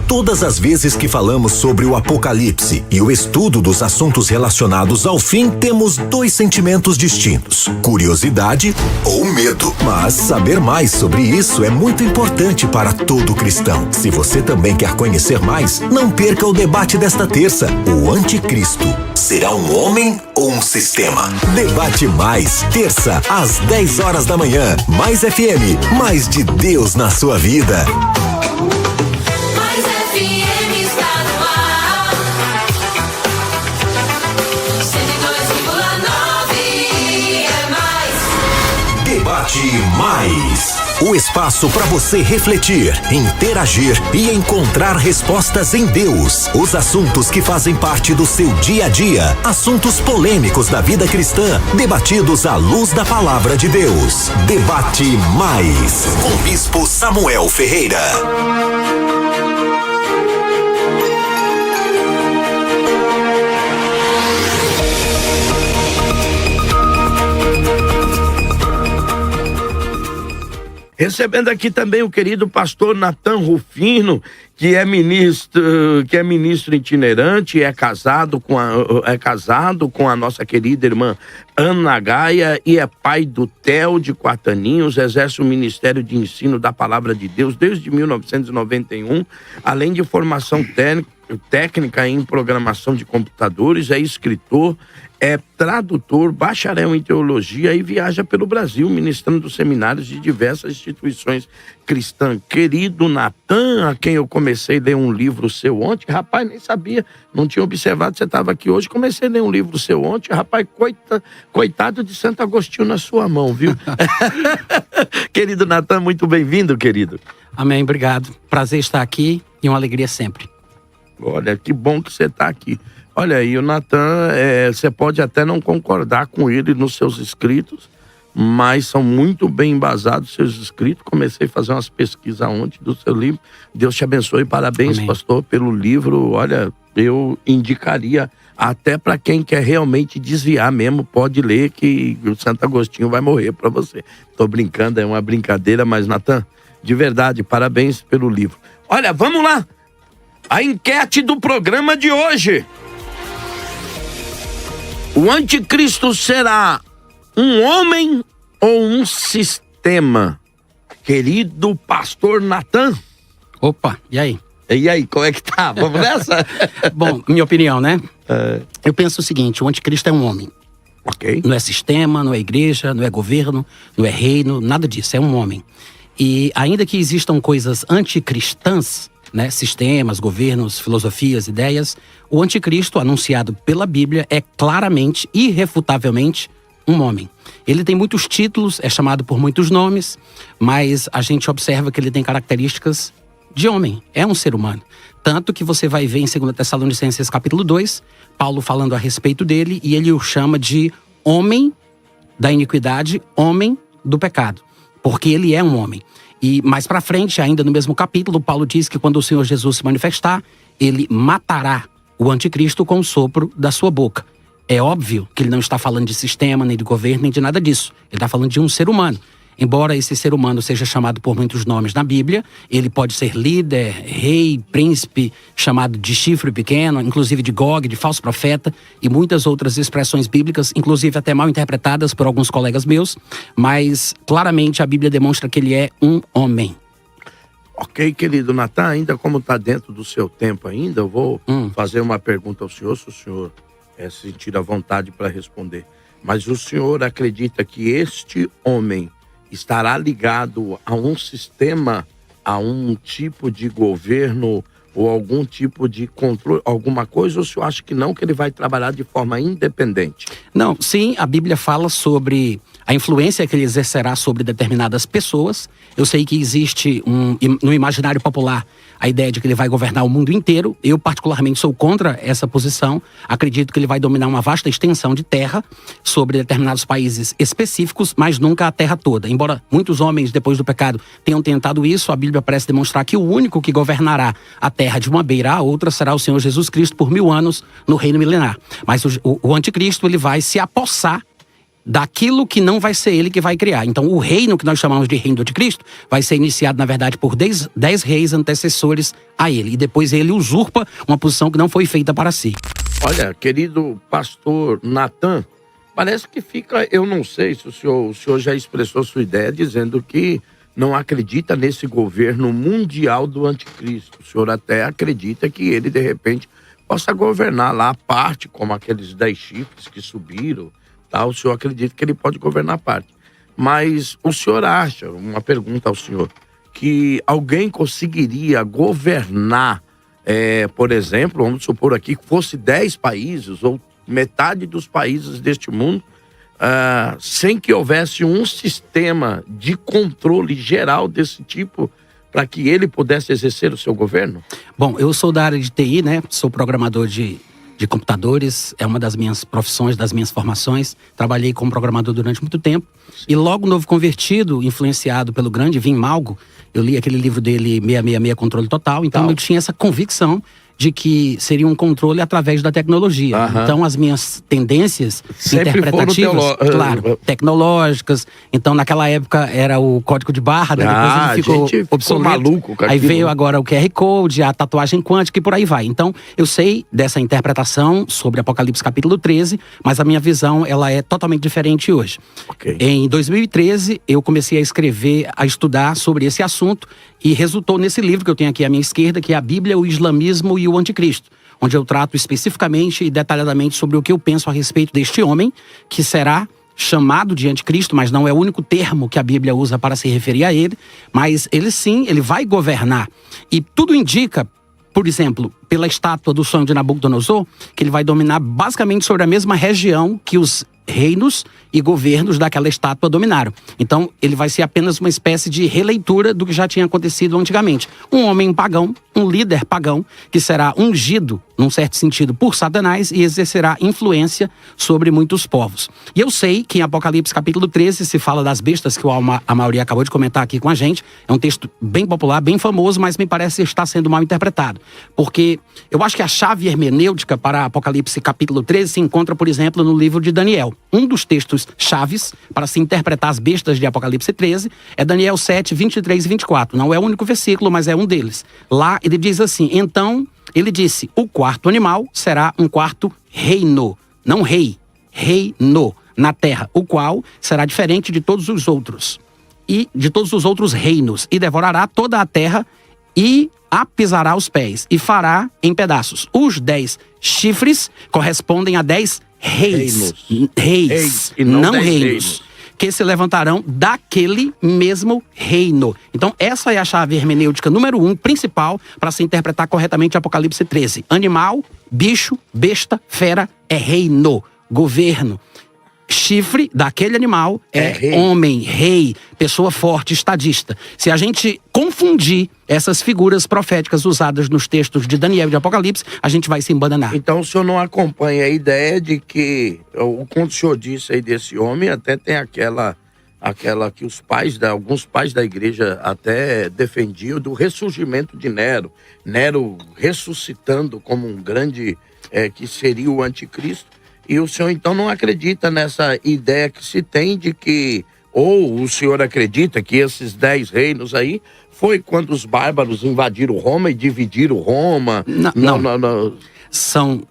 Todas as vezes que falamos sobre o Apocalipse e o estudo dos assuntos relacionados ao fim, temos dois sentimentos distintos: curiosidade ou medo. Mas saber mais sobre isso é muito importante para todo cristão. Se você também quer conhecer mais, não perca o debate desta terça. O Anticristo será um homem ou um sistema? Debate Mais, terça, às 10 horas da manhã. Mais FM, mais de Deus na sua vida. Mais FM está no ar. 102,9 é mais. Debate Mais. O espaço para você refletir, interagir e encontrar respostas em Deus. Os assuntos que fazem parte do seu dia a dia. Assuntos polêmicos da vida cristã, debatidos à luz da palavra de Deus. Debate Mais, com Bispo Samuel Ferreira. Recebendo aqui também o querido pastor Natan Rufino, que é ministro itinerante, é casado com a nossa querida irmã Ana Gaia e é pai do Theo de 4 aninhos, exerce o Ministério de Ensino da Palavra de Deus desde 1991, além de formação técnica em programação de computadores, é escritor, é tradutor, bacharel em teologia e viaja pelo Brasil ministrando seminários de diversas instituições cristãs. Querido Natan, a quem eu comecei a ler um livro seu ontem, rapaz, nem sabia, não tinha observado que você estava aqui hoje, comecei a ler um livro seu ontem, rapaz, coitado de Santo Agostinho na sua mão, viu? Querido Natan, muito bem-vindo, querido. Amém, obrigado. Prazer estar aqui e uma alegria sempre. Olha, que bom que você está aqui. Olha aí, o Natan, você pode até não concordar com ele nos seus escritos, mas são muito bem embasados os seus escritos. Comecei a fazer umas pesquisas ontem do seu livro. Deus te abençoe, parabéns, amém, pastor, pelo livro. Olha, eu indicaria até para quem quer realmente desviar mesmo, pode ler que o Santo Agostinho vai morrer para você. Tô brincando, é uma brincadeira, mas Natan, de verdade, parabéns pelo livro. Olha, vamos lá! A enquete do programa de hoje. O anticristo será um homem ou um sistema? Querido pastor Natan. Opa, e aí? E aí, como é que tá? Vamos nessa? Bom, minha opinião, né? Eu penso o seguinte, o anticristo é um homem. Ok. Não é sistema, não é igreja, não é governo, não é reino, nada disso, é um homem. E ainda que existam coisas anticristãs, né, sistemas, governos, filosofias, ideias, o anticristo anunciado pela Bíblia é claramente, irrefutavelmente, um homem. Ele tem muitos títulos, é chamado por muitos nomes, mas a gente observa que ele tem características de homem, é um ser humano. Tanto que você vai ver em 2 Tessalonicenses capítulo 2, Paulo falando a respeito dele, e ele o chama de homem da iniquidade, homem do pecado, porque ele é um homem. E mais pra frente, ainda no mesmo capítulo, Paulo diz que quando o Senhor Jesus se manifestar, ele matará o anticristo com o sopro da sua boca. É óbvio que ele não está falando de sistema, nem de governo, nem de nada disso. Ele está falando de um ser humano. Embora esse ser humano seja chamado por muitos nomes na Bíblia, ele pode ser líder, rei, príncipe, chamado de chifre pequeno, inclusive de Gog, de falso profeta, e muitas outras expressões bíblicas, inclusive até mal interpretadas por alguns colegas meus, mas claramente a Bíblia demonstra que ele é um homem. Ok, querido Natan, ainda como está dentro do seu tempo ainda, eu vou fazer uma pergunta ao senhor, se o senhor se sentir à vontade para responder. Mas o senhor acredita que este homem estará ligado a um sistema, a um tipo de governo ou algum tipo de controle, alguma coisa, ou o senhor acha que não, que ele vai trabalhar de forma independente? Não, sim, a Bíblia fala sobre a influência que ele exercerá sobre determinadas pessoas. Eu sei que existe no imaginário popular a ideia de que ele vai governar o mundo inteiro. Eu particularmente sou contra essa posição. Acredito que ele vai dominar uma vasta extensão de terra sobre determinados países específicos, mas nunca a terra toda. Embora muitos homens, depois do pecado, tenham tentado isso, a Bíblia parece demonstrar que o único que governará a terra de uma beira à outra será o Senhor Jesus Cristo por 1000 anos no reino milenar. Mas o anticristo, ele vai se apossar daquilo que não vai ser ele que vai criar. Então, o reino que nós chamamos de reino do anticristo vai ser iniciado, na verdade, por 10 reis antecessores a ele. E depois ele usurpa uma posição que não foi feita para si. Olha, querido pastor Natan, parece que fica, eu não sei se o senhor já expressou sua ideia dizendo que não acredita nesse governo mundial do anticristo. O senhor até acredita que ele, de repente, possa governar lá a parte, como aqueles 10 chifres que subiram, tá? O senhor acredita que ele pode governar a parte. Mas o senhor acha, uma pergunta ao senhor, que alguém conseguiria governar, por exemplo, vamos supor aqui que fosse 10 países ou metade dos países deste mundo, sem que houvesse um sistema de controle geral desse tipo para que ele pudesse exercer o seu governo? Bom, eu sou da área de TI, né? Sou programador de computadores, é uma das minhas profissões, das minhas formações. Trabalhei como programador durante muito tempo. E logo novo convertido, influenciado pelo grande Vim Malgo, eu li aquele livro dele, 666, Controle Total. Então eu tinha essa convicção de que seria um controle através da tecnologia. Então as minhas tendências sempre interpretativas, claro, tecnológicas. Então naquela época era o código de barra, né? Depois ele ficou obsoleto. Maluco com aí aquilo, veio né? agora o QR Code, a tatuagem quântica e por aí vai. Então eu sei dessa interpretação sobre Apocalipse capítulo 13, mas a minha visão ela é totalmente diferente hoje. Ok. Em 2013 eu comecei a escrever, a estudar sobre esse assunto e resultou nesse livro que eu tenho aqui à minha esquerda, que é a Bíblia, o Islamismo e o Anticristo, onde eu trato especificamente e detalhadamente sobre o que eu penso a respeito deste homem, que será chamado de anticristo, mas não é o único termo que a Bíblia usa para se referir a ele, mas ele sim, ele vai governar. E tudo indica, por exemplo, pela estátua do sonho de Nabucodonosor, que ele vai dominar basicamente sobre a mesma região que os reinos e governos daquela estátua dominaram. Então, ele vai ser apenas uma espécie de releitura do que já tinha acontecido antigamente. Um homem pagão, um líder pagão, que será ungido, num certo sentido, por Satanás e exercerá influência sobre muitos povos. E eu sei que em Apocalipse capítulo 13 se fala das bestas, que a maioria acabou de comentar aqui com a gente. É um texto bem popular, bem famoso, mas me parece estar sendo mal interpretado. Porque eu acho que a chave hermenêutica para Apocalipse capítulo 13 se encontra, por exemplo, no livro de Daniel. Um dos textos chaves para se interpretar as bestas de Apocalipse 13 é Daniel 7, 23 e 24. Não é o único versículo, mas é um deles. Lá ele diz assim: então ele disse, o quarto animal será um quarto reino, não rei, reino na terra, o qual será diferente de todos os outros e de todos os outros reinos, e devorará toda a terra e a pisará os pés e fará em pedaços. Os 10 chifres correspondem a 10 reis, E não 10 reinos, reinos, que se levantarão daquele mesmo reino. Então essa é a chave hermenêutica número 1, principal, para se interpretar corretamente Apocalipse 13. Animal, bicho, besta, fera é reino, governo. Chifre daquele animal é rei. Homem, rei, pessoa forte, estadista. Se a gente confundir essas figuras proféticas usadas nos textos de Daniel e de Apocalipse, a gente vai se embananar. Então o senhor não acompanha a ideia de que, quando o senhor disse aí desse homem, até tem aquela que alguns pais da igreja até defendiam do ressurgimento de Nero. Nero ressuscitando como um grande, que seria o anticristo. E o senhor, então, não acredita nessa ideia que se tem de que, ou o senhor acredita que esses 10 reinos aí foi quando os bárbaros invadiram Roma e dividiram Roma? Não. São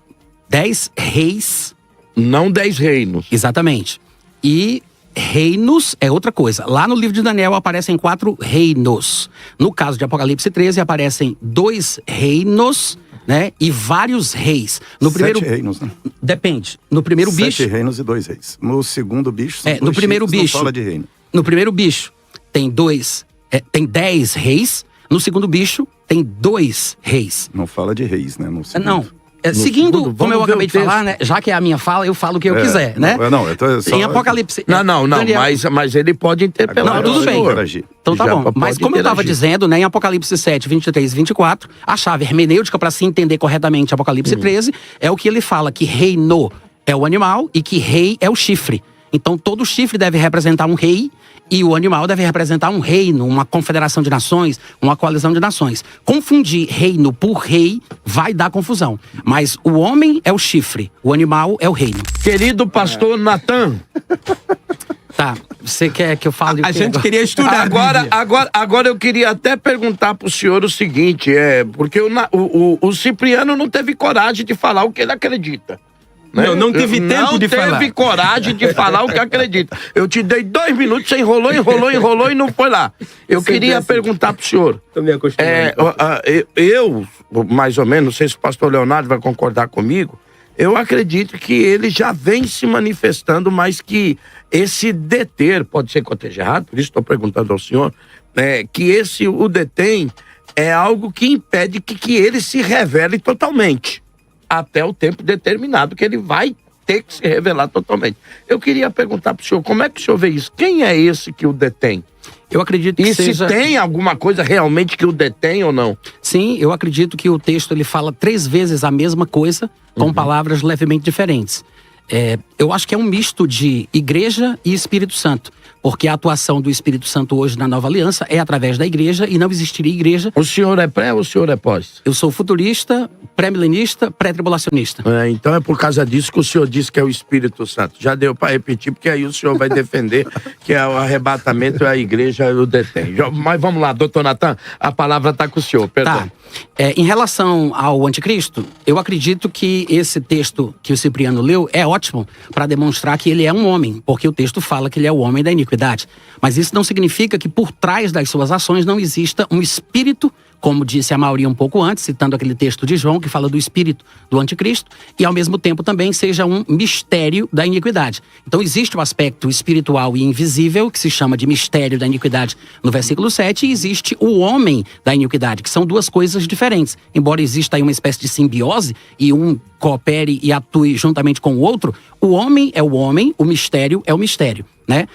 10 reis. Não 10 reinos. Exatamente. E reinos é outra coisa. Lá no livro de Daniel aparecem 4 reinos. No caso de Apocalipse 13 aparecem 2 reinos, né? E vários reis. No 7 primeiro reinos, né? Depende. No primeiro 7 bicho. reinos e 2 reis. No segundo bicho, são No 2 primeiro chifres, bicho. não fala de reino. No primeiro bicho tem 10 reis. No segundo bicho tem 2 reis. Não fala de reis, né? No segundo. Não. Seguindo, segundo, como eu vamos ver acabei o de falar, né? Já que é a minha fala, eu falo o que eu quiser, né? Não, eu tô só... Em Apocalipse. Não, Daniel, mas ele pode interpelar. Não, tudo bem. Interagir. Então tá Já bom. pode Mas como eu estava interagir. dizendo, né, em Apocalipse 7, 23 e 24, a chave hermenêutica para se entender corretamente Apocalipse 13 é o que ele fala, que reino é o animal e que rei é o chifre. Então todo chifre deve representar um rei e o animal deve representar um reino, uma confederação de nações, uma coalizão de nações. Confundir reino por rei vai dar confusão. Mas o homem é o chifre, o animal é o reino. Querido pastor Natan, Tá, você quer que eu fale A gente queria estudar. agora eu queria até perguntar pro senhor o seguinte, porque o Cipriano não teve coragem de falar o que ele acredita. Né? Não teve tempo de falar. Não teve coragem de falar o que acredita. Eu te dei 2 minutos, você enrolou e não foi lá. Eu queria perguntar pro senhor. Tô me acostumando. Eu, mais ou menos, não sei se o pastor Leonardo vai concordar comigo, eu acredito que ele já vem se manifestando, mas que esse deter, pode ser que eu esteja errado, por isso estou perguntando ao senhor, que o detém é algo que impede que ele se revele totalmente, até o tempo determinado, que ele vai ter que se revelar totalmente. Eu queria perguntar para o senhor, como é que o senhor vê isso? Quem é esse que o detém? Eu acredito que E seja... se tem alguma coisa realmente que o detém ou não? Sim, eu acredito que o texto ele fala 3 vezes a mesma coisa, com palavras levemente diferentes. Eu acho que é um misto de igreja e Espírito Santo. Porque a atuação do Espírito Santo hoje na Nova Aliança é através da igreja e não existiria igreja. O senhor é pré ou o senhor é pós? Eu sou futurista, pré-milenista, pré-tribulacionista. Então é por causa disso que o senhor disse que é o Espírito Santo. Já deu para repetir, porque aí o senhor vai defender que é o arrebatamento e a igreja o detém. Mas vamos lá, doutor Natan, a palavra está com o senhor, perdão. Tá. Em relação ao anticristo, eu acredito que esse texto que o Cipriano leu é ótimo para demonstrar que ele é um homem, porque o texto fala que ele é o homem da iniquidade. Mas isso não significa que por trás das suas ações não exista um espírito, como disse a Mauri um pouco antes, citando aquele texto de João que fala do espírito do anticristo, e ao mesmo tempo também seja um mistério da iniquidade. Então existe o aspecto espiritual e invisível, que se chama de mistério da iniquidade no versículo 7, e existe o homem da iniquidade, que são 2 coisas diferentes. Embora exista aí uma espécie de simbiose, e um coopere e atue juntamente com o outro, o homem é o homem, o mistério é o mistério. Né?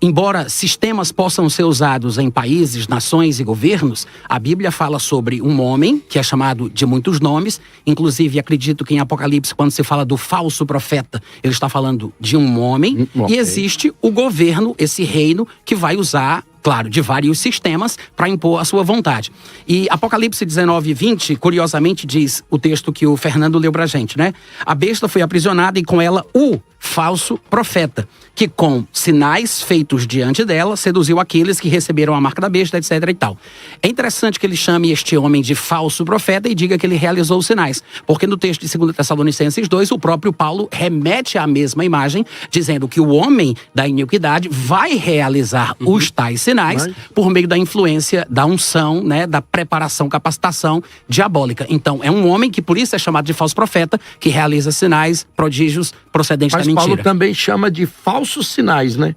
Embora sistemas possam ser usados em países, nações e governos, a Bíblia fala sobre um homem, que é chamado de muitos nomes, inclusive acredito que em Apocalipse, quando se fala do falso profeta, ele está falando de um homem, e existe o governo, esse reino, que vai usar, claro, de vários sistemas para impor a sua vontade. E Apocalipse 19:20, curiosamente, diz o texto que o Fernando leu pra gente, né? A besta foi aprisionada e com ela o falso profeta, que com sinais feitos diante dela, seduziu aqueles que receberam a marca da besta, etc. e tal. É interessante que ele chame este homem de falso profeta e diga que ele realizou os sinais, porque no texto de 2 Tessalonicenses 2, o próprio Paulo remete à mesma imagem, dizendo que o homem da iniquidade vai realizar os tais sinais por meio da influência, da unção, né, da preparação, capacitação diabólica. Então, é um homem que por isso é chamado de falso profeta, que realiza sinais, prodígios procedentes da mentira. Paulo também chama de falsos sinais, né?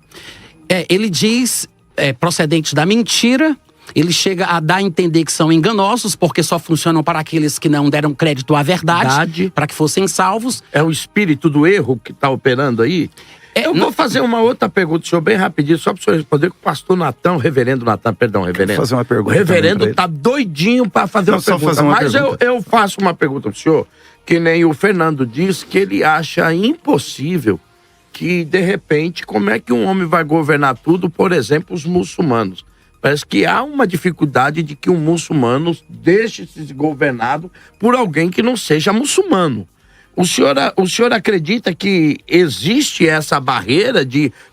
Ele diz procedentes da mentira. Ele chega a dar a entender que são enganosos, porque só funcionam para aqueles que não deram crédito à verdade. Para que fossem salvos. É o espírito do erro que está operando aí? Eu vou fazer uma outra pergunta, senhor, bem rapidinho, só para o senhor responder, que o pastor Natan, o reverendo Natan, perdão, reverendo. Vou fazer uma pergunta. O reverendo tá doidinho para fazer uma pergunta. Fazer uma mas pergunta. Eu faço uma pergunta pro senhor, que nem o Fernando diz, que ele acha impossível que, de repente, como é que um homem vai governar tudo, por exemplo, os muçulmanos? Parece que há uma dificuldade de que um muçulmano deixe-se governado por alguém que não seja muçulmano. O senhor acredita que existe essa barreira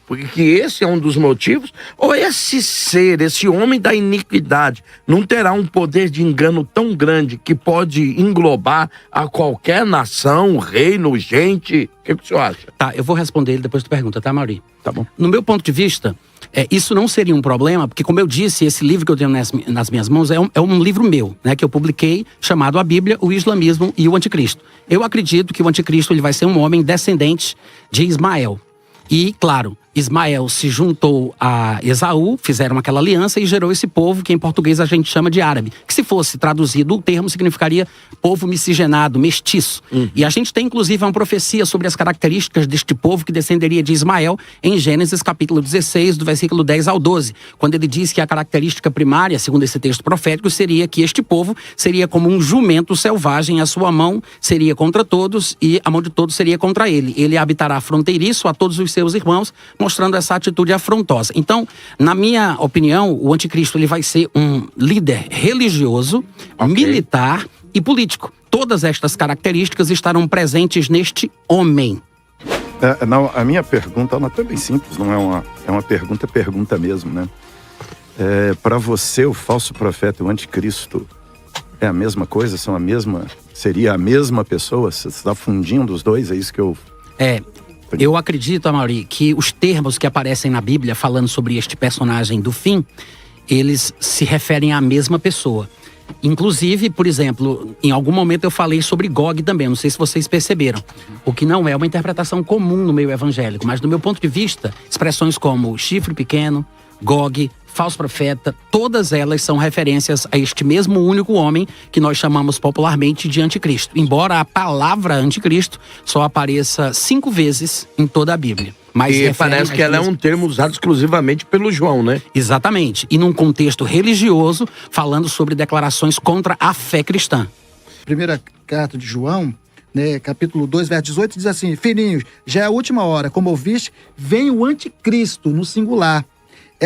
porque esse é um dos motivos? Ou esse ser, esse homem da iniquidade, não terá um poder de engano tão grande que pode englobar a qualquer nação, reino, gente? O que o senhor acha? Tá, eu vou responder ele depois tu pergunta, tá, Mauri? Tá bom. No meu ponto de vista, isso não seria um problema, porque como eu disse, esse livro que eu tenho nas minhas mãos é um livro meu, né, que eu publiquei, chamado A Bíblia, o Islamismo e o Anticristo. Eu acredito que o Anticristo ele vai ser um homem descendente de Ismael. E, claro, Ismael se juntou a Esaú, fizeram aquela aliança e gerou esse povo que em português a gente chama de árabe. Que se fosse traduzido o termo significaria povo miscigenado, mestiço. E a gente tem inclusive uma profecia sobre as características deste povo que descenderia de Ismael em Gênesis capítulo 16, do versículo 10 ao 12. Quando ele diz que a característica primária, segundo esse texto profético, seria que este povo seria como um jumento selvagem, a sua mão seria contra todos e a mão de todos seria contra ele. Ele habitará fronteiriço a todos os seus irmãos, mostrando essa atitude afrontosa. Então, na minha opinião, o anticristo ele vai ser um líder religioso, militar e político. Todas estas características estarão presentes neste homem. Não, a minha pergunta ela é bem simples, não é uma pergunta mesmo, né? Para você, o falso profeta e o anticristo é a mesma coisa? Seria a mesma pessoa? Você está fundindo os dois? É isso que eu... Eu acredito, Amaury, que os termos que aparecem na Bíblia falando sobre este personagem do fim, eles se referem à mesma pessoa. Inclusive, por exemplo, em algum momento eu falei sobre Gog também, não sei se vocês perceberam. O que não é uma interpretação comum no meio evangélico, mas do meu ponto de vista, expressões como chifre pequeno, Gog, falso profeta, todas elas são referências a este mesmo único homem que nós chamamos popularmente de anticristo. Embora a palavra anticristo só apareça 5 vezes em toda a Bíblia. Mas e parece que ela é um termo usado exclusivamente pelo João, né? Exatamente. E num contexto religioso, falando sobre declarações contra a fé cristã. Primeira carta de João, né, capítulo 2, verso 18, diz assim: filhinhos, já é a última hora, como ouviste, vem o anticristo, no singular.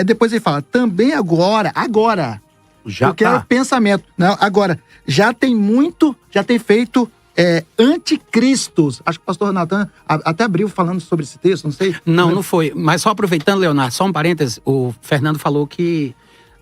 Depois ele fala, também agora, já porque tá. é o pensamento. Não, agora, já tem feito anticristos. Acho que o pastor Natan até abriu falando sobre esse texto, não sei. Não foi. Mas só aproveitando, Leonardo, só um parêntese, o Fernando falou que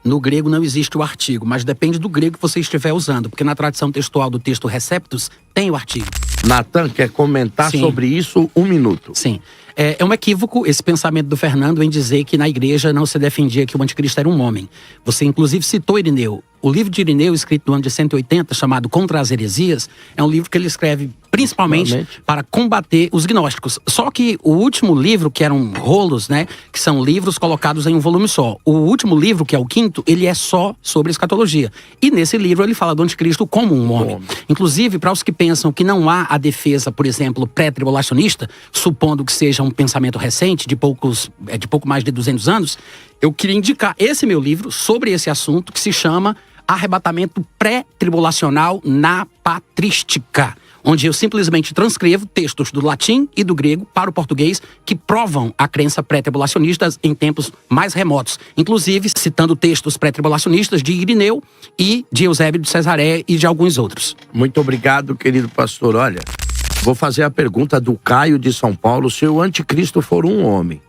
no grego não existe o artigo, mas depende do grego que você estiver usando, porque na tradição textual do texto receptus tem o artigo. Natan quer comentar sobre isso 1 minuto. Sim. É um equívoco esse pensamento do Fernando em dizer que na igreja não se defendia que o anticristo era um homem. Você inclusive citou Irineu. O livro de Irineu, escrito no ano de 180, chamado Contra as Heresias, é um livro que ele escreve principalmente para combater os gnósticos. Só que o último livro, que eram rolos, né, que são livros colocados em um volume só. O último livro, que é o 5º, ele é só sobre escatologia. E nesse livro ele fala do anticristo como um homem. Inclusive, para os que pensam que não há a defesa, por exemplo, pré-tribulacionista, supondo que seja um pensamento recente, de pouco mais de 200 anos, eu queria indicar esse meu livro sobre esse assunto, que se chama Arrebatamento Pré-Tribulacional na Patrística, onde eu simplesmente transcrevo textos do latim e do grego para o português que provam a crença pré-tribulacionista em tempos mais remotos, inclusive citando textos pré-tribulacionistas de Irineu e de Eusébio de Cesareia e de alguns outros. Muito obrigado, querido pastor. Olha, vou fazer a pergunta do Caio de São Paulo: se o anticristo for um homem,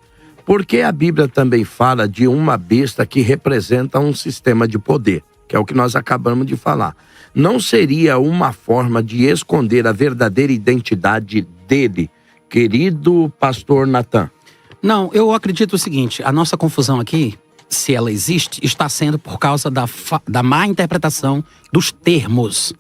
por que a Bíblia também fala de uma besta que representa um sistema de poder, que é o que nós acabamos de falar? Não seria uma forma de esconder a verdadeira identidade dele, querido pastor Natan? Não, eu acredito o seguinte: a nossa confusão aqui, se ela existe, está sendo por causa da má interpretação dos termos.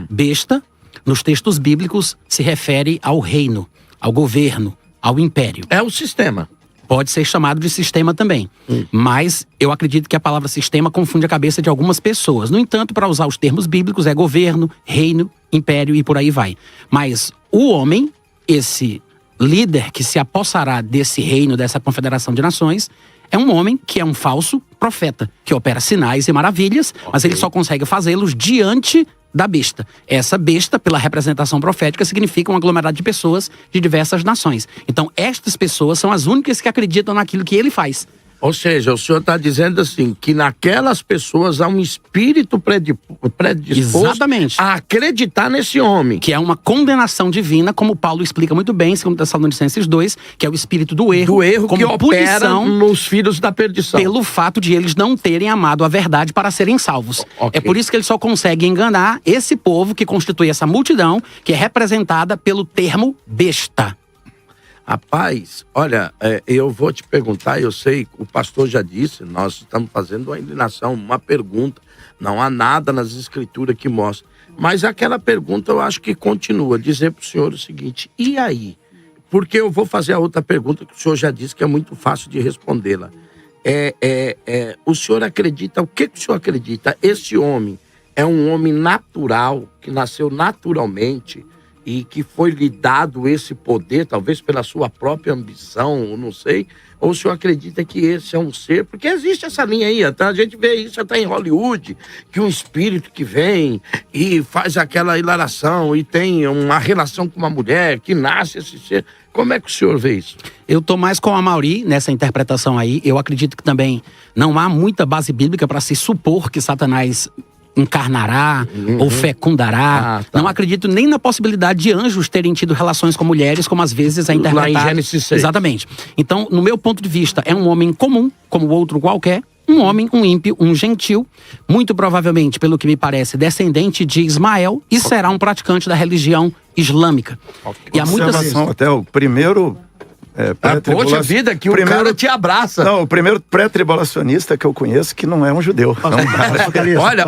Besta, nos textos bíblicos, se refere ao reino, ao governo, ao império. É o sistema. Pode ser chamado de sistema também. Mas eu acredito que a palavra sistema confunde a cabeça de algumas pessoas. No entanto, para usar os termos bíblicos, é governo, reino, império e por aí vai. Mas o homem, esse líder que se apossará desse reino, dessa confederação de nações, é um homem que é um falso profeta, que opera sinais e maravilhas, mas ele só consegue fazê-los diante da besta. Essa besta, pela representação profética, significa um aglomerado de pessoas de diversas nações. Então, estas pessoas são as únicas que acreditam naquilo que ele faz. Ou seja, o senhor está dizendo assim, que naquelas pessoas há um espírito predisposto Exatamente. a acreditar nesse homem. Que é uma condenação divina, como Paulo explica muito bem, segundo Tessalonicenses 2, que é o espírito do erro como que opera punição nos filhos da perdição. Pelo fato de eles não terem amado a verdade para serem salvos. É por isso que ele só consegue enganar esse povo que constitui essa multidão, que é representada pelo termo besta. Rapaz, olha, eu vou te perguntar, eu sei, o pastor já disse, nós estamos fazendo uma inclinação, uma pergunta, não há nada nas escrituras que mostre, mas aquela pergunta eu acho que continua, dizer para o senhor o seguinte: e aí? porque eu vou fazer a outra pergunta que o senhor já disse que é muito fácil de respondê-la. O senhor acredita, o que o senhor acredita? Esse homem é um homem natural, que nasceu naturalmente e que foi lhe dado esse poder, talvez pela sua própria ambição, não sei, ou o senhor acredita que esse é um ser, porque existe essa linha aí, até a gente vê isso até em Hollywood, que um espírito que vem e faz aquela hilaração e tem uma relação com uma mulher, que nasce esse ser. Como é que o senhor vê isso? Eu tô mais com a Mauri nessa interpretação aí. Eu acredito que também não há muita base bíblica para se supor que Satanás encarnará ou fecundará. Não acredito nem na possibilidade de anjos terem tido relações com mulheres, como às vezes é interpretado. Lá em Gênesis 6. Exatamente. Então, no meu ponto de vista, é um homem comum, como outro qualquer. Um homem, um ímpio, um gentil, muito provavelmente, pelo que me parece, descendente de Ismael, e será um praticante da religião islâmica. E há muitas... Observação, até o primeiro... Poxa vida, que o cara te abraça. Não, o primeiro pré-tribulacionista que eu conheço que não é um judeu.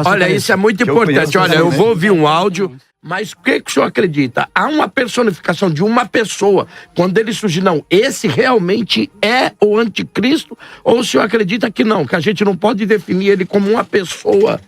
Olha, isso é muito importante. Olha, eu vou ouvir um áudio, mas o que o senhor acredita? Há uma personificação de uma pessoa. Quando ele surge, não, esse realmente é o anticristo? Ou o senhor acredita que não, que a gente não pode definir ele como uma pessoa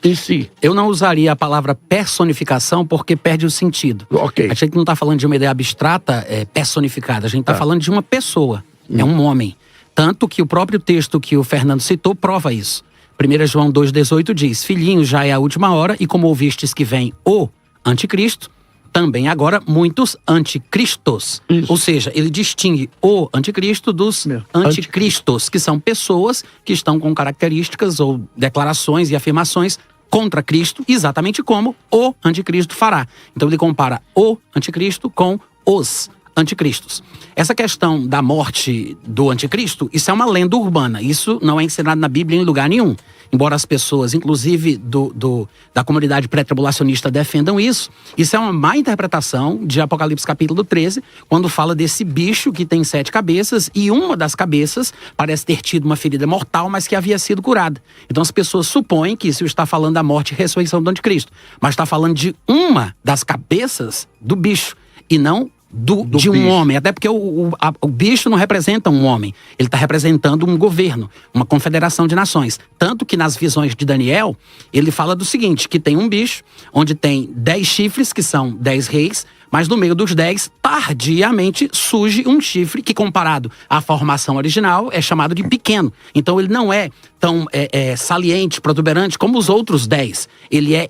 em si? Eu não usaria a palavra personificação porque perde o sentido. Ok. A gente não está falando de uma ideia abstrata personificada, a gente está falando de uma pessoa, é um homem. Tanto que o próprio texto que o Fernando citou prova isso. 1 João 2,18 diz: Filhinhos, já é a última hora, e como ouvistes que vem o anticristo, também agora muitos anticristos. Isso. Ou seja, ele distingue o anticristo dos anticristos, que são pessoas que estão com características ou declarações e afirmações contra Cristo, exatamente como o anticristo fará. Então ele compara o anticristo com os anticristos. Essa questão da morte do anticristo, isso é uma lenda urbana. Isso não é ensinado na Bíblia em lugar nenhum. Embora as pessoas, inclusive da comunidade pré-tribulacionista, defendam isso é uma má interpretação de Apocalipse capítulo 13, quando fala desse bicho que tem 7 cabeças e uma das cabeças parece ter tido uma ferida mortal, mas que havia sido curada. Então as pessoas supõem que isso está falando da morte e ressurreição do anticristo, mas está falando de uma das cabeças do bicho e não de um homem, até porque o bicho não representa um homem, ele está representando um governo, uma confederação de nações. Tanto que nas visões de Daniel, ele fala do seguinte, que tem um bicho, onde tem 10 chifres, que são 10 reis, mas no meio dos 10, tardiamente, surge um chifre que, comparado à formação original, é chamado de pequeno. Então ele não é tão saliente, protuberante como os outros 10. Ele é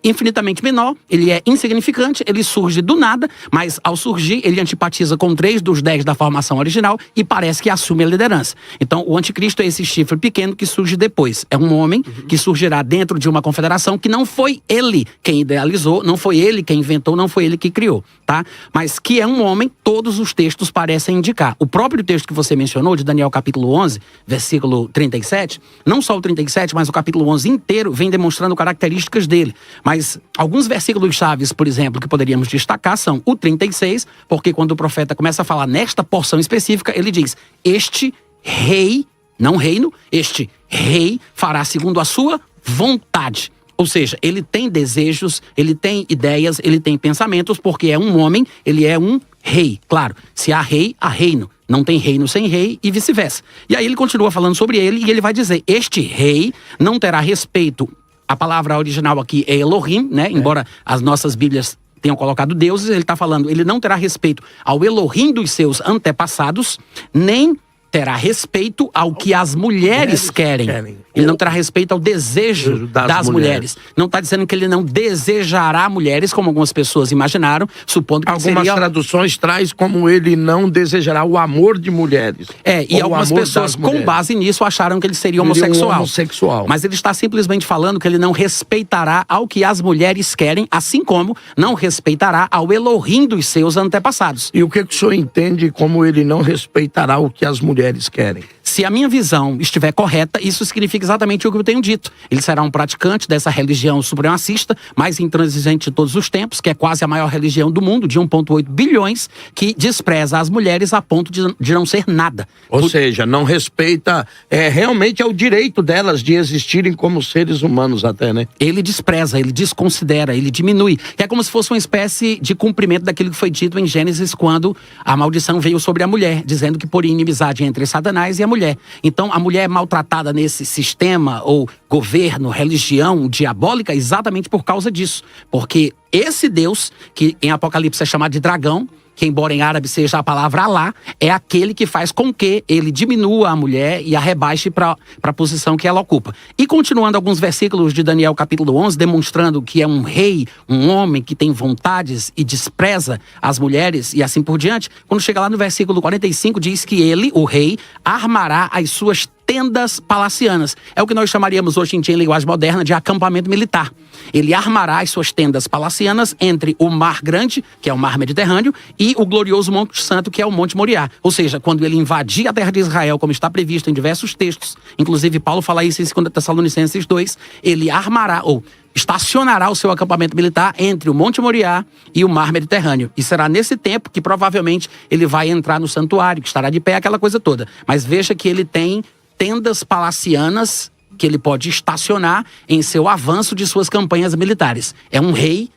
infinitamente menor, ele é insignificante, ele surge do nada, mas ao surgir ele antipatiza com 3 dos 10 da formação original e parece que assume a liderança. Então o anticristo é esse chifre pequeno que surge depois. É um homem que surgirá dentro de uma confederação que não foi ele quem idealizou, não foi ele quem inventou, não foi ele que criou, tá? Mas que é um homem, todos os textos parecem indicar. O próprio texto que você mencionou, de Daniel capítulo 11, versículo 37, não só o 37, mas o capítulo 11 inteiro vem demonstrando características dele. Mas alguns versículos chaves, por exemplo, que poderíamos destacar são o 36, porque quando o profeta começa a falar nesta porção específica, ele diz: este rei, não reino, este rei fará segundo a sua vontade. Ou seja, ele tem desejos, ele tem ideias, ele tem pensamentos, porque é um homem, ele é um rei. Claro, se há rei, há reino. Não tem reino sem rei e vice-versa. E aí ele continua falando sobre ele e ele vai dizer: este rei não terá respeito. A palavra original aqui é Elohim, né? Embora as nossas Bíblias tenham colocado deuses, ele está falando, ele não terá respeito ao Elohim dos seus antepassados, nem terá respeito ao que as mulheres querem. Ele não terá respeito ao desejo das mulheres. Não está dizendo que ele não desejará mulheres, como algumas pessoas imaginaram, supondo que algumas traduções traz como ele não desejará o amor de mulheres. E algumas pessoas, com base nisso, acharam que ele seria homossexual. Mas ele está simplesmente falando que ele não respeitará ao que as mulheres querem, assim como não respeitará ao Elohim dos seus antepassados. E o que o senhor entende como ele não respeitará o que as mulheres querem? Se a minha visão estiver correta, isso significa exatamente o que eu tenho dito. Ele será um praticante dessa religião supremacista, mais intransigente de todos os tempos, que é quase a maior religião do mundo, de 1,8 bilhões, que despreza as mulheres a ponto de não ser nada. Ou seja, não respeita, realmente é o direito delas de existirem como seres humanos até, né? Ele despreza, ele desconsidera, ele diminui. É como se fosse uma espécie de cumprimento daquilo que foi dito em Gênesis, quando a maldição veio sobre a mulher, dizendo que poria inimizade entre Satanás e a mulher. Então, a mulher é maltratada nesse sistema ou governo, religião diabólica exatamente por causa disso. Porque esse Deus, que em Apocalipse é chamado de dragão, que embora em árabe seja a palavra Alá, é aquele que faz com que ele diminua a mulher e a rebaixe para a posição que ela ocupa. E continuando alguns versículos de Daniel capítulo 11, demonstrando que é um rei, um homem que tem vontades e despreza as mulheres e assim por diante, quando chega lá no versículo 45, diz que ele, o rei, armará as suas tendas palacianas. É o que nós chamaríamos hoje em dia, em linguagem moderna, de acampamento militar. Ele armará as suas tendas palacianas entre o Mar Grande, que é o Mar Mediterrâneo, e o glorioso Monte Santo, que é o Monte Moriá. Ou seja, quando ele invadir a terra de Israel, como está previsto em diversos textos, inclusive Paulo fala isso em 2 Tessalonicenses 2, ele armará, ou estacionará o seu acampamento militar entre o Monte Moriá e o Mar Mediterrâneo. E será nesse tempo que provavelmente ele vai entrar no santuário, que estará de pé, aquela coisa toda. Mas veja que ele tem tendas palacianas que ele pode estacionar em seu avanço de suas campanhas militares. É um rei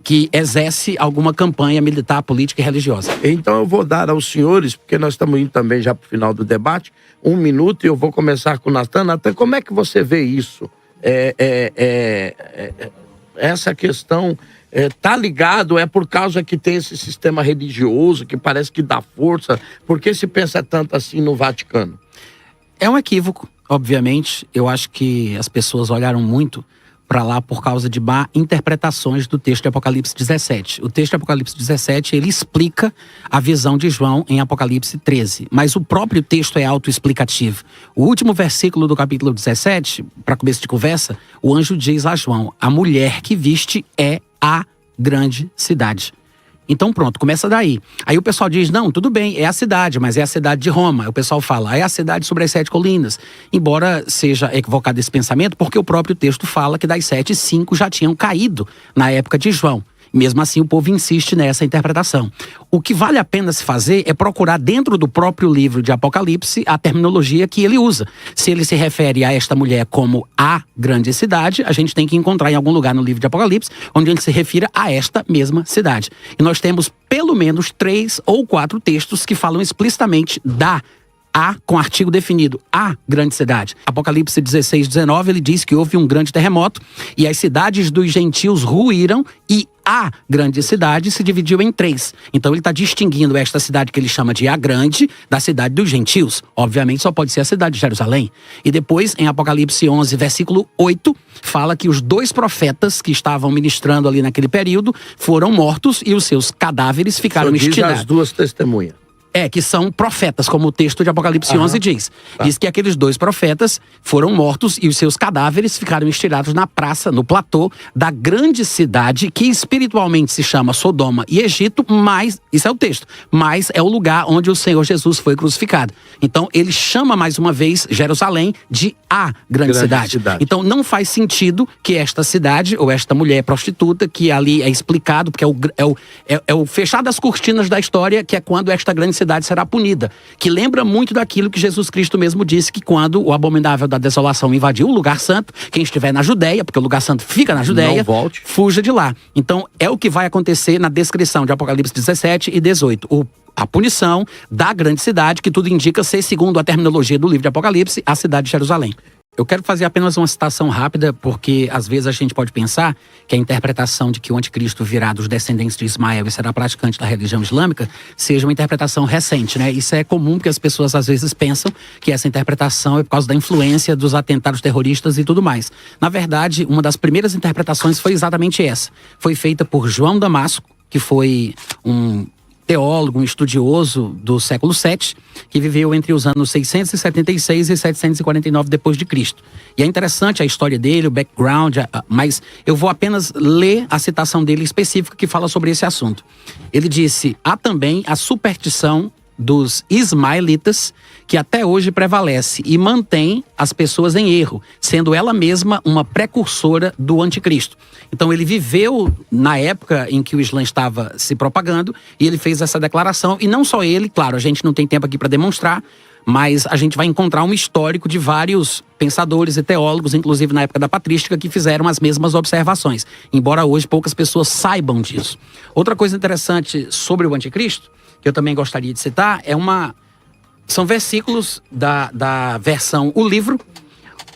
que exerce alguma campanha militar, política e religiosa. Então eu vou dar aos senhores, porque nós estamos indo também já para o final do debate, 1 minuto e eu vou começar com o Natan. Natan, como é que você vê isso? Essa questão tá ligado, é por causa que tem esse sistema religioso que parece que dá força? Por que se pensa tanto assim no Vaticano? É um equívoco, obviamente. Eu acho que as pessoas olharam muito para lá por causa de má interpretações do texto de Apocalipse 17. O texto de Apocalipse 17, ele explica a visão de João em Apocalipse 13. Mas o próprio texto é autoexplicativo. O último versículo do capítulo 17, para começo de conversa, o anjo diz a João: a mulher que viste é a grande cidade. Então pronto, começa daí. Aí o pessoal diz, não, tudo bem, é a cidade, mas é a cidade de Roma. Aí o pessoal fala, é a cidade sobre as 7 colinas. Embora seja equivocado esse pensamento, porque o próprio texto fala que das 7, 5 já tinham caído na época de João. Mesmo assim, o povo insiste nessa interpretação. O que vale a pena se fazer é procurar dentro do próprio livro de Apocalipse a terminologia que ele usa. Se ele se refere a esta mulher como a grande cidade, a gente tem que encontrar em algum lugar no livro de Apocalipse onde ele se refira a esta mesma cidade. E nós temos pelo menos 3 ou 4 textos que falam explicitamente da com artigo definido, a grande cidade. Apocalipse 16, 19, ele diz que houve um grande terremoto e as cidades dos gentios ruíram e a grande cidade se dividiu em 3. Então ele está distinguindo esta cidade que ele chama de a grande da cidade dos gentios. Obviamente só pode ser a cidade de Jerusalém. E depois, em Apocalipse 11, versículo 8, fala que os 2 profetas que estavam ministrando ali naquele período foram mortos e os seus cadáveres ficaram estirados. As 2 testemunhas. Que são profetas, como o texto de Apocalipse 11 diz. Diz que aqueles 2 profetas foram mortos e os seus cadáveres ficaram estirados na praça, no platô da grande cidade, que espiritualmente se chama Sodoma e Egito, mas, isso é o texto, mas é o lugar onde o Senhor Jesus foi crucificado. Então, ele chama mais uma vez Jerusalém de a grande cidade. Então, não faz sentido que esta cidade, ou esta mulher prostituta, que ali é explicado, porque é o fechar das cortinas da história, que é quando esta grande cidade será punida, que lembra muito daquilo que Jesus Cristo mesmo disse, que quando o abominável da desolação invadiu o lugar santo, quem estiver na Judéia, porque o lugar santo fica na Judéia, fuja de lá. Então é o que vai acontecer na descrição de Apocalipse 17 e 18. A punição da grande cidade, que tudo indica ser, segundo a terminologia do livro de Apocalipse, a cidade de Jerusalém. Eu quero fazer apenas uma citação rápida, porque às vezes a gente pode pensar que a interpretação de que o anticristo virá dos descendentes de Ismael e será praticante da religião islâmica seja uma interpretação recente, né? Isso é comum, porque as pessoas às vezes pensam que essa interpretação é por causa da influência dos atentados terroristas e tudo mais. Na verdade, uma das primeiras interpretações foi exatamente essa. Foi feita por João Damasco, que foi um teólogo, um estudioso do século VII, que viveu entre os anos 676 e 749 depois de Cristo. E é interessante a história dele, o background, mas eu vou apenas ler a citação dele específica que fala sobre esse assunto. Ele disse: há também a superstição dos ismaelitas, que até hoje prevalece e mantém as pessoas em erro, sendo ela mesma uma precursora do anticristo. Então ele viveu na época em que o Islã estava se propagando e ele fez essa declaração, e não só ele, claro, a gente não tem tempo aqui para demonstrar, mas a gente vai encontrar um histórico de vários pensadores e teólogos, inclusive na época da patrística, que fizeram as mesmas observações, embora hoje poucas pessoas saibam disso. Outra coisa interessante sobre o anticristo, que eu também gostaria de citar, são versículos da versão O Livro,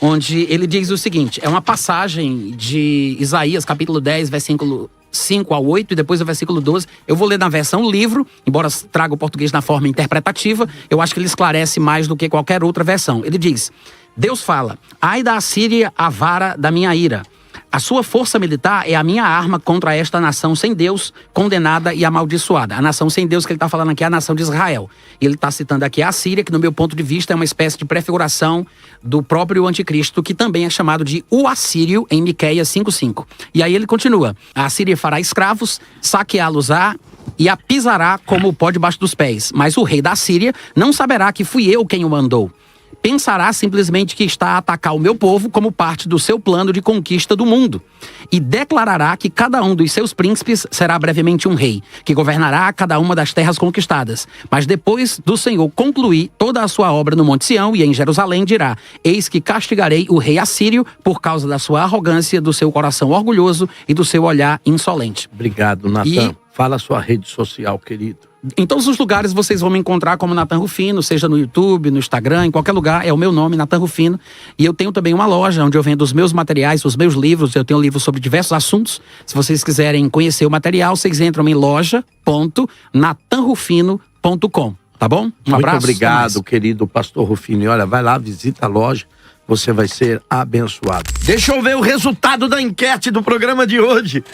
onde ele diz o seguinte, é uma passagem de Isaías, capítulo 10, versículo 5 ao 8 e depois o versículo 12. Eu vou ler na versão livro, embora traga o português na forma interpretativa, eu acho que ele esclarece mais do que qualquer outra versão. Ele diz, Deus fala, ai da Assíria, a vara da minha ira. A sua força militar é a minha arma contra esta nação sem Deus, condenada e amaldiçoada. A nação sem Deus que ele está falando aqui é a nação de Israel. E ele está citando aqui a Assíria, que no meu ponto de vista é uma espécie de prefiguração do próprio anticristo, que também é chamado de o Assírio em Miqueias 5:5. E aí ele continua, a Assíria fará escravos, saqueá-los-á e a pisará como o pó debaixo dos pés. Mas o rei da Síria não saberá que fui eu quem o mandou. Pensará simplesmente que está a atacar o meu povo como parte do seu plano de conquista do mundo. E declarará que cada um dos seus príncipes será brevemente um rei, que governará cada uma das terras conquistadas. Mas depois do Senhor concluir toda a sua obra no Monte Sião e em Jerusalém, dirá, eis que castigarei o rei assírio por causa da sua arrogância, do seu coração orgulhoso e do seu olhar insolente. Obrigado, Natan. Fala a sua rede social, querido. Em todos os lugares vocês vão me encontrar como Natan Rufino, seja no YouTube, no Instagram, em qualquer lugar, é o meu nome, Natan Rufino. E eu tenho também uma loja onde eu vendo os meus materiais, os meus livros. Eu tenho livros sobre diversos assuntos. Se vocês quiserem conhecer o material, vocês entram em loja.natanrufino.com, tá bom? Um abraço. Muito obrigado, querido pastor Rufino. E olha, vai lá, visita a loja, você vai ser abençoado. Deixa eu ver o resultado da enquete do programa de hoje.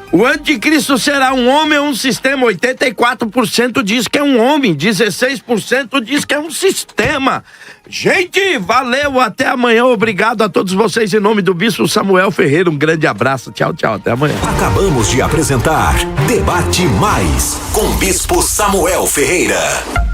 O anticristo será um homem ou um sistema? 84% diz que é um homem, 16% diz que é um sistema. Gente, valeu, até amanhã, obrigado a todos vocês em nome do Bispo Samuel Ferreira, um grande abraço, tchau, tchau, até amanhã. Acabamos de apresentar Debate Mais com Bispo Samuel Ferreira.